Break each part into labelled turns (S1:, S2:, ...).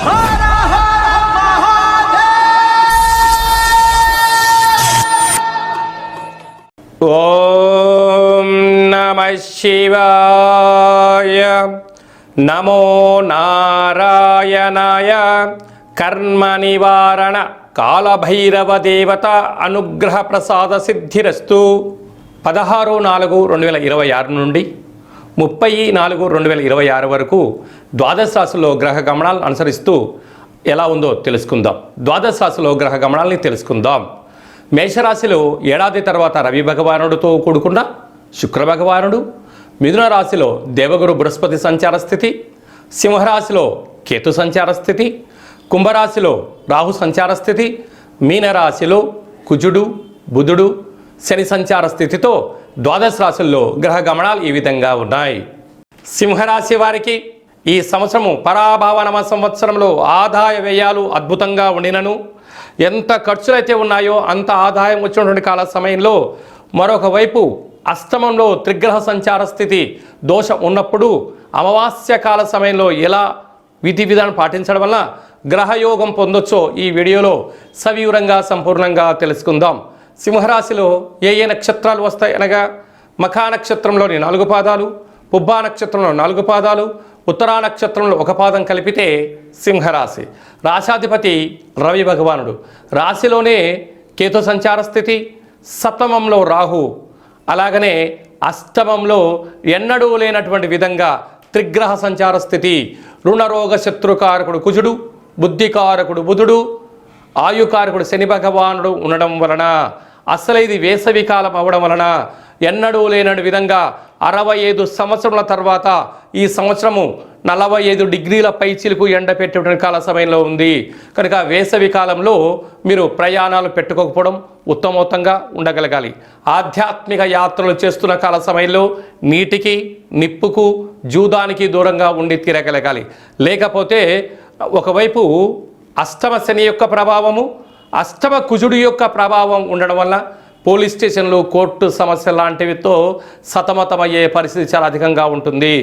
S1: ఓం నమః శివాయ. నమో నారాయణాయ. కర్మ నివారణ కాలభైరవ దేవత అనుగ్రహ ప్రసాద సిద్ధిరస్తు. 16/4/2026 నుండి 30/4/2026 వరకు ద్వాదశ రాశుల్లో గ్రహ గమనాలను అనుసరిస్తూ ఎలా ఉందో తెలుసుకుందాం. ద్వాదశ రాశిలో గ్రహ గమనాలని తెలుసుకుందాం. మేషరాశిలో ఏడాది తర్వాత రవి భగవానుడితో కూడుకున్న శుక్ర భగవానుడు, మిథున రాశిలో దేవగురు బృహస్పతి సంచార స్థితి, సింహరాశిలో కేతు సంచార స్థితి, కుంభరాశిలో రాహు సంచార స్థితి, మీనరాశిలో కుజుడు బుధుడు శని సంచార స్థితితో ద్వాదశ రాశుల్లో గ్రహ గమనాలు ఈ విధంగా ఉన్నాయి. సింహరాశి వారికి ఈ సంవత్సరము పరాభావనమ సంవత్సరంలో ఆదాయ వ్యయాలు అద్భుతంగా ఉండినను, ఎంత ఖర్చులైతే ఉన్నాయో అంత ఆదాయం వచ్చినటువంటి కాల సమయంలో మరొక వైపు అష్టమంలో త్రిగ్రహ సంచార స్థితి దోషం ఉన్నప్పుడు అమావాస్య కాల సమయంలో ఎలా విధి విధానం పాటించడం వల్ల గ్రహయోగం పొందొచ్చో ఈ వీడియోలో సవివరంగా సంపూర్ణంగా తెలుసుకుందాం. సింహరాశిలో ఏ నక్షత్రాలు వస్తాయి అనగా మఖా నక్షత్రంలోని 4 పాదాలు, పుబ్బా నక్షత్రంలో 4 పాదాలు, ఉత్తరా నక్షత్రంలో 1 పాదం కలిపితే సింహరాశి. రాశాధిపతి రవి భగవానుడు, రాశిలోనే కేతు సంచార స్థితి, సప్తమంలో రాహు, అలాగనే అష్టమంలో ఎన్నడూ లేనటువంటి విధంగా త్రిగ్రహ సంచార స్థితి. రుణరోగ శత్రుకారకుడు కుజుడు, బుద్ధికారకుడు బుధుడు, ఆయుకారకుడు శని భగవానుడు ఉండడం వలన అసలు ఇది వేసవి కాలం అవ్వడం వలన ఎన్నడూ లేనటి విధంగా 65 సంవత్సరముల తర్వాత ఈ సంవత్సరము 45 డిగ్రీల పై చిలుపు ఎండ పెట్టేటువంటి కాల సమయంలో ఉంది కనుక వేసవి కాలంలో మీరు ప్రయాణాలు పెట్టుకోకపోవడం ఉత్తమోత్తంగా ఉండగలగాలి. ఆధ్యాత్మిక యాత్రలు చేస్తున్న కాల సమయంలో నీటికి నిప్పుకు జూదానికి దూరంగా ఉండి తీరగలగాలి. లేకపోతే ఒకవైపు అష్టమ శని యొక్క ప్రభావము, అష్టమ కుజుడు యొక్క ప్రభావం ఉండడం వల్ల పోలీస్ స్టేషన్లు కోర్టు సమస్యలు లాంటివితో సతమతమయ్యే పరిస్థితి చాలా అధికంగా ఉంటుంది.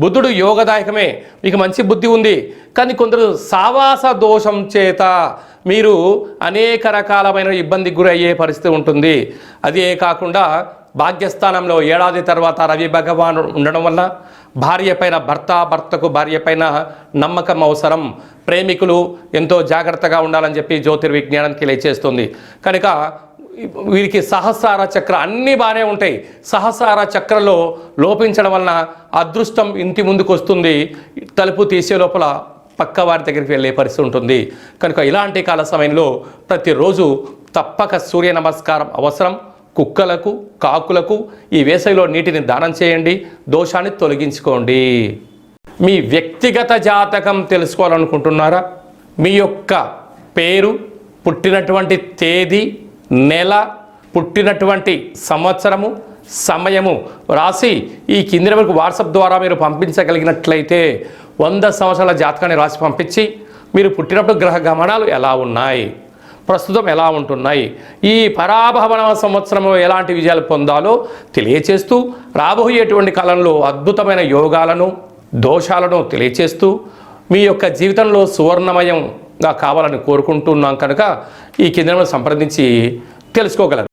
S1: బుద్ధుడు యోగదాయకమే, మీకు మంచి బుద్ధి ఉంది, కానీ కొందరు సావాస దోషం చేత మీరు అనేక రకాలమైన ఇబ్బందికి గురయ్యే పరిస్థితి ఉంటుంది. అదే కాకుండా భాగ్యస్థానంలో ఏడాది తర్వాత రవి భగవానుడు ఉండడం వల్ల భార్య పైన భర్తకు భార్య పైన నమ్మకం అవసరం. ప్రేమికులు ఎంతో జాగ్రత్తగా ఉండాలని చెప్పి జ్యోతిర్విజ్ఞానం తెలియచేస్తుంది. కనుక వీరికి సహస్రార చక్ర అన్నీ బాగానే ఉంటాయి. సహస్రార చక్రలో లోపించడం వలన అదృష్టం ఇంటి ముందుకు వస్తుంది, తలుపు తీసే లోపల పక్క వారి దగ్గరికి వెళ్ళే పరిస్థితి ఉంటుంది. కనుక ఇలాంటి కాల సమయంలో ప్రతిరోజు తప్పక సూర్య నమస్కారం అవసరం. కుక్కలకు కాకులకు ఈ వేసవిలో నీటిని దానం చేయండి, దోషాన్ని తొలగించుకోండి. మీ వ్యక్తిగత జాతకం తెలుసుకోవాలనుకుంటున్నారా? మీ యొక్క పేరు, పుట్టినటువంటి తేదీ, నెల, పుట్టినటువంటి సంవత్సరము, సమయము రాసి ఈ కింది వరకు వాట్సాప్ ద్వారా మీరు పంపించగలిగినట్లయితే 100 సంవత్సరాల జాతకాన్ని రాసి పంపించి మీరు పుట్టినప్పుడు గ్రహ గమనాలు ఎలా ఉన్నాయి, ప్రస్తుతం ఎలా ఉంటున్నాయి, ఈ పరాభవన సంవత్సరంలో ఎలాంటి విజయాలు పొందాలో తెలియచేస్తూ రాబోయేటువంటి కాలంలో అద్భుతమైన యోగాలను దోషాలను తెలియచేస్తూ మీ యొక్క జీవితంలో సువర్ణమయంగా కావాలని కోరుకుంటున్నాం కనుక ఈ కేంద్రంలో సంప్రదించి తెలుసుకోగలరు.